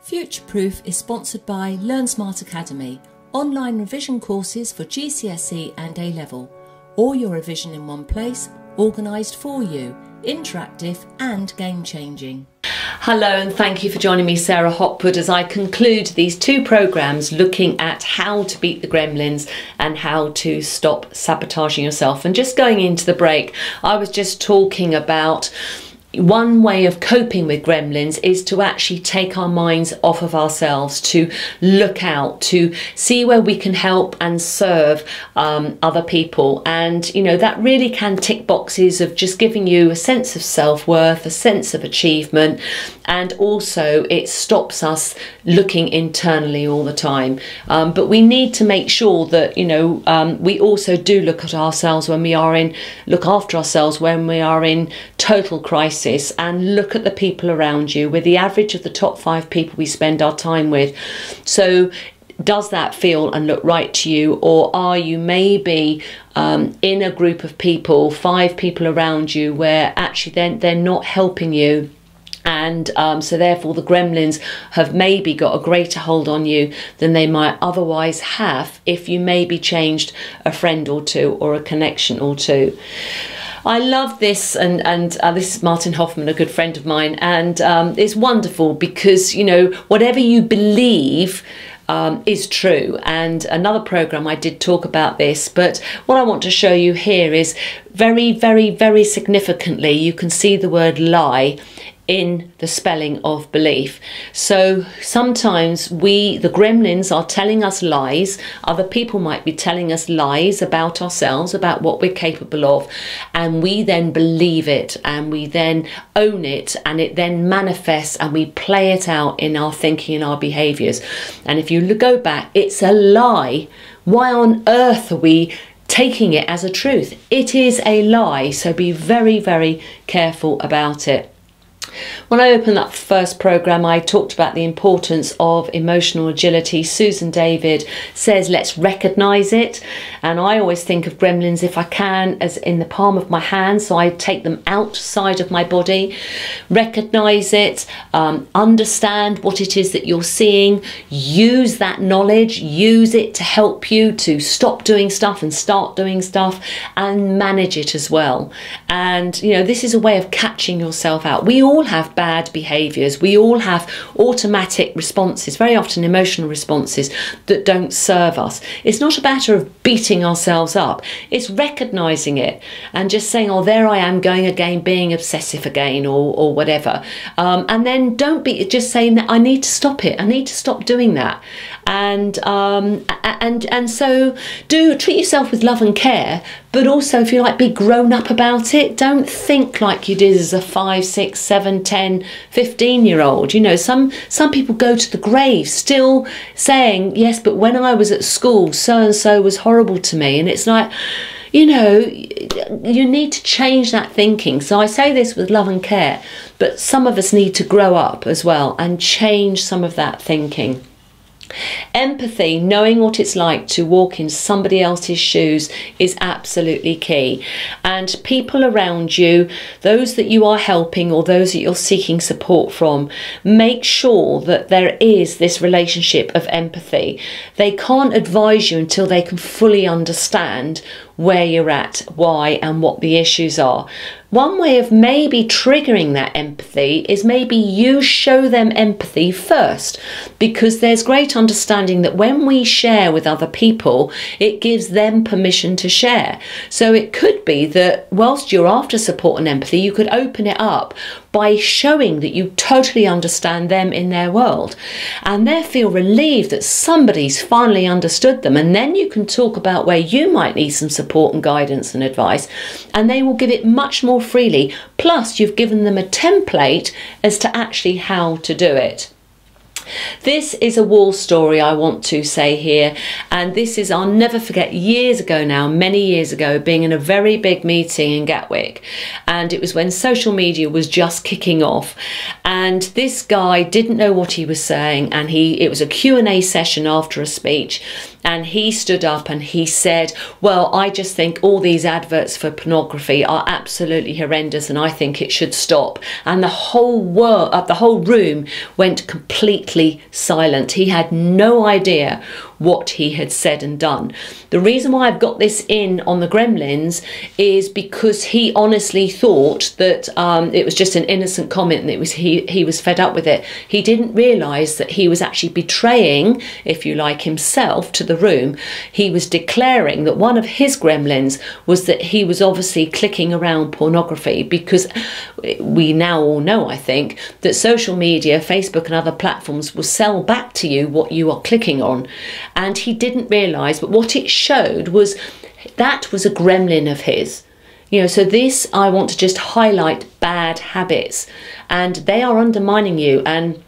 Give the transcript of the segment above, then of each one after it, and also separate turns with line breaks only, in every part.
Future-Proof is sponsored by Learn Smart Academy, online revision courses for GCSE and A-Level. All your revision in one place, organised for you, interactive and game-changing.
Hello and thank you for joining me, Sarah Hopwood, as I conclude these two programmes looking at how to beat the gremlins and how to stop sabotaging yourself. And just going into the break, I was just talking about one way of coping with gremlins is to actually take our minds off of ourselves, to look out, to see where we can help and serve other people. And you know, that really can tick boxes of just giving you a sense of self-worth, a sense of achievement, and also it stops us looking internally all the time. But we need to make sure that, you know, we also do look after ourselves when we are in total crisis. And look at the people around you. We're the average of the top 5 people we spend our time with. So does that feel and look right to you, or are you maybe in a group of people, 5 people around you, where actually they're not helping you? And so therefore the gremlins have maybe got a greater hold on you than they might otherwise have if you maybe changed a friend or two or a connection or two. I love this, and this is Martin Hoffman, a good friend of mine, and it's wonderful because, you know, whatever you believe is true. And another program I did talk about this, but what I want to show you here is very, very, very significantly you can see the word lie in the spelling of belief. So sometimes the gremlins are telling us lies. Other people might be telling us lies about ourselves, about what we're capable of, and we then believe it and we then own it, and it then manifests and we play it out in our thinking and our behaviours. And if you go back, it's a lie. Why on earth are we taking it as a truth? It is a lie, so be very, very careful about it. When I opened that first programme, I talked about the importance of emotional agility. Susan David says, let's recognise it. And I always think of gremlins, if I can, as in the palm of my hand. So I take them outside of my body, recognise it, understand what it is that you're seeing, use that knowledge, use it to help you to stop doing stuff and start doing stuff, and manage it as well. And, you know, this is a way of catching yourself out. We all have bad behaviours. We all have automatic responses, very often emotional responses that don't serve us. It's not a matter of beating ourselves up. It's recognising it and just saying, oh, there I am going again, being obsessive again, or whatever. And then don't be just saying that I need to stop it. I need to stop doing that. And so do treat yourself with love and care, but also, if you like, be grown up about it. Don't think like you did as a 5, 6, 7, 10, 15-year-old. You know, some people go to the grave still saying, yes, but when I was at school, so-and-so was horrible to me. And it's like, you know, you need to change that thinking. So I say this with love and care, but some of us need to grow up as well and change some of that thinking. Empathy, knowing what it's like to walk in somebody else's shoes, is absolutely key. And people around you, those that you are helping or those that you're seeking support from, make sure that there is this relationship of empathy. They can't advise you until they can fully understand where you're at, why, and what the issues are. One way of maybe triggering that empathy is maybe you show them empathy first, because there's great understanding that when we share with other people, it gives them permission to share. So it could be that whilst you're after support and empathy, you could open it up by showing that you totally understand them in their world, and they feel relieved that somebody's finally understood them. And then you can talk about where you might need some support and guidance and advice, and they will give it much more freely. Plus, you've given them a template as to actually how to do it. This is a wall story I want to say here, and this is, I'll never forget, years ago now, many years ago, being in a very big meeting in Gatwick, and it was when social media was just kicking off, and this guy didn't know what he was saying, and it was a Q&A session after a speech, and he stood up and he said, well, I just think all these adverts for pornography are absolutely horrendous and I think it should stop. And the whole room went completely silent. He had no idea what he had said and done. The reason why I've got this in on the Gremlins is because he honestly thought that it was just an innocent comment and he was fed up with it. He didn't realise that he was actually betraying, if you like, himself to the room. He was declaring that one of his gremlins was that he was obviously clicking around pornography, because we now all know, I think, that social media, Facebook and other platforms will sell back to you what you are clicking on. And he didn't realise, but what it showed was that was a gremlin of his. You know, so this, I want to just highlight bad habits, and they are undermining you. And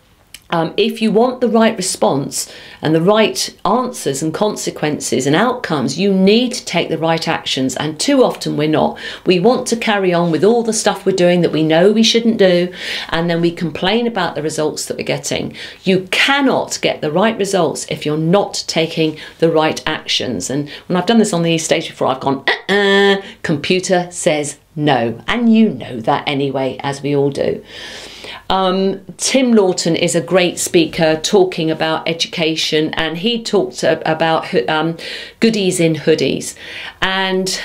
if you want the right response and the right answers and consequences and outcomes, you need to take the right actions. And too often we're not. We want to carry on with all the stuff we're doing that we know we shouldn't do, and then we complain about the results that we're getting. You cannot get the right results if you're not taking the right actions. And when I've done this on the stage before, I've gone, computer says no. And you know that anyway, as we all do. Tim Lawton is a great speaker talking about education, and he talked about goodies in hoodies. And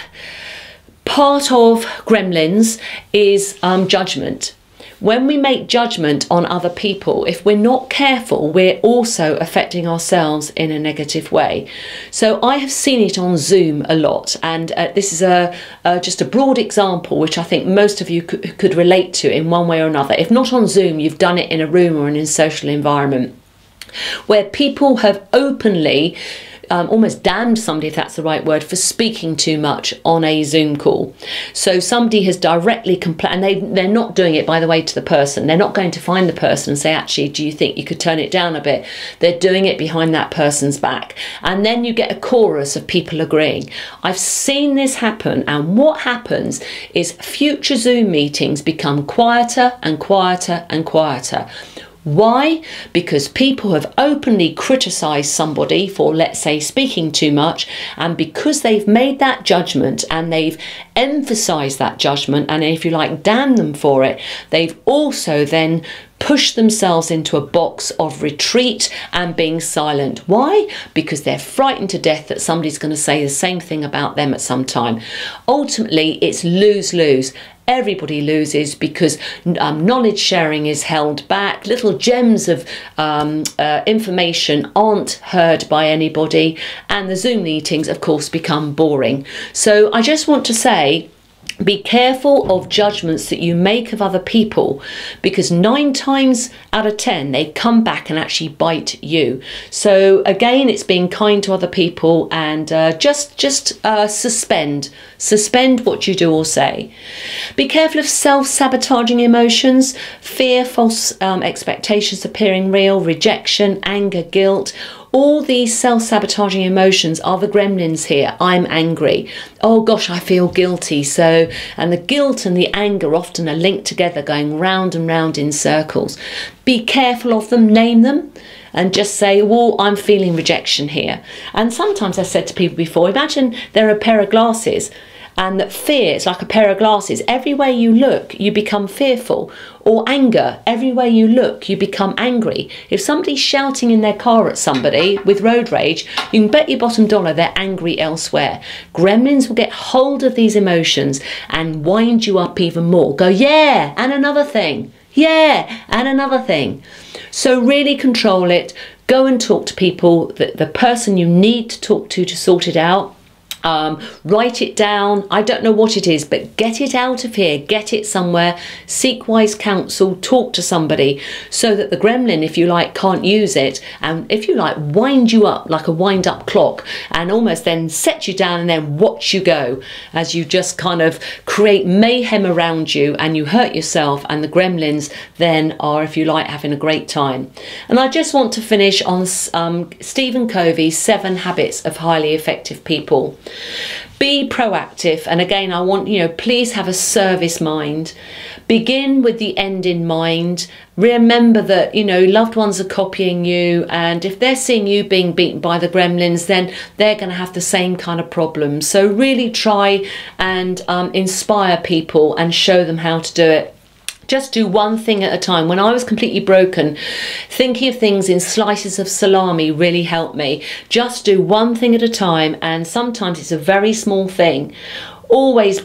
part of Gremlins is judgment. When we make judgment on other people, if we're not careful, we're also affecting ourselves in a negative way. So I have seen it on Zoom a lot, and this is just a broad example which I think most of you could relate to in one way or another. If not on Zoom, you've done it in a room or in a social environment where people have openly almost damned somebody, if that's the right word, for speaking too much on a Zoom call. So somebody has directly complained, and they're not doing it, by the way, to the person. They're not going to find the person and say, actually, do you think you could turn it down a bit? They're doing it behind that person's back. And then you get a chorus of people agreeing. I've seen this happen, and what happens is future Zoom meetings become quieter and quieter and quieter. Why? Because people have openly criticised somebody for, let's say, speaking too much, and because they've made that judgment and they've emphasised that judgment, and if you like, damn them for it, they've also then pushed themselves into a box of retreat and being silent. Why? Because they're frightened to death that somebody's going to say the same thing about them at some time. Ultimately, it's lose-lose. Everybody loses, because knowledge sharing is held back. Little gems of information aren't heard by anybody, and the Zoom meetings, of course, become boring. So I just want to say, be careful of judgments that you make of other people, because 9 times out of 10 they come back and actually bite you. So again, it's being kind to other people, and just suspend what you do or say. Be careful of self-sabotaging emotions, fear, false expectations appearing real, rejection, anger, guilt. All these self-sabotaging emotions are the gremlins here. I'm angry. Oh gosh, I feel guilty. So, and the guilt and the anger often are linked together, going round and round in circles. Be careful of them, name them, and just say, well, I'm feeling rejection here. And sometimes I've said to people before, imagine they're a pair of glasses, and that fear is like a pair of glasses. Everywhere you look, you become fearful. Or anger, everywhere you look, you become angry. If somebody's shouting in their car at somebody with road rage, you can bet your bottom dollar they're angry elsewhere. Gremlins will get hold of these emotions and wind you up even more. Go, yeah, and another thing. Yeah, and another thing. So really control it. Go and talk to people, the person you need to talk to sort it out. Write it down. I don't know what it is, but get it out of here, get it somewhere, seek wise counsel, talk to somebody, so that the gremlin, if you like, can't use it, and if you like, wind you up like a wind up clock, and almost then set you down and then watch you go as you just kind of create mayhem around you, and you hurt yourself, and the gremlins then are, if you like, having a great time. And I just want to finish on Stephen Covey's 7 Habits of Highly Effective People. Be proactive, and again, I want, please have a service mind. Begin with the end in mind. Remember that, you know, loved ones are copying you, and if they're seeing you being beaten by the gremlins, then they're going to have the same kind of problems. So really try and inspire people and show them how to do it. Just do one thing at a time. When I was completely broken, thinking of things in slices of salami really helped me. Just do one thing at a time, and sometimes it's a very small thing. Always,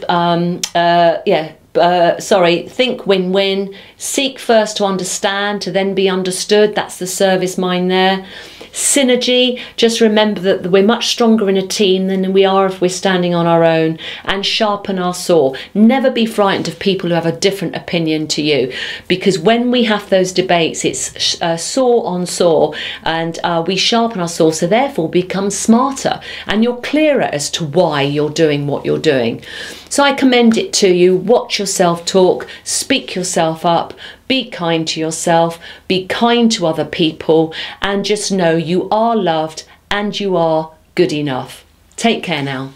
think win-win. Seek first to understand, to then be understood. That's the service mind there. Synergy, just remember that we're much stronger in a team than we are if we're standing on our own. And sharpen our saw. Never be frightened of people who have a different opinion to you, because when we have those debates, it's saw on saw, and we sharpen our saw, so therefore become smarter, and you're clearer as to why you're doing what you're doing. So I commend it to you. Watch yourself talk, speak yourself up, be kind to yourself, be kind to other people, and just know you are loved and you are good enough. Take care now.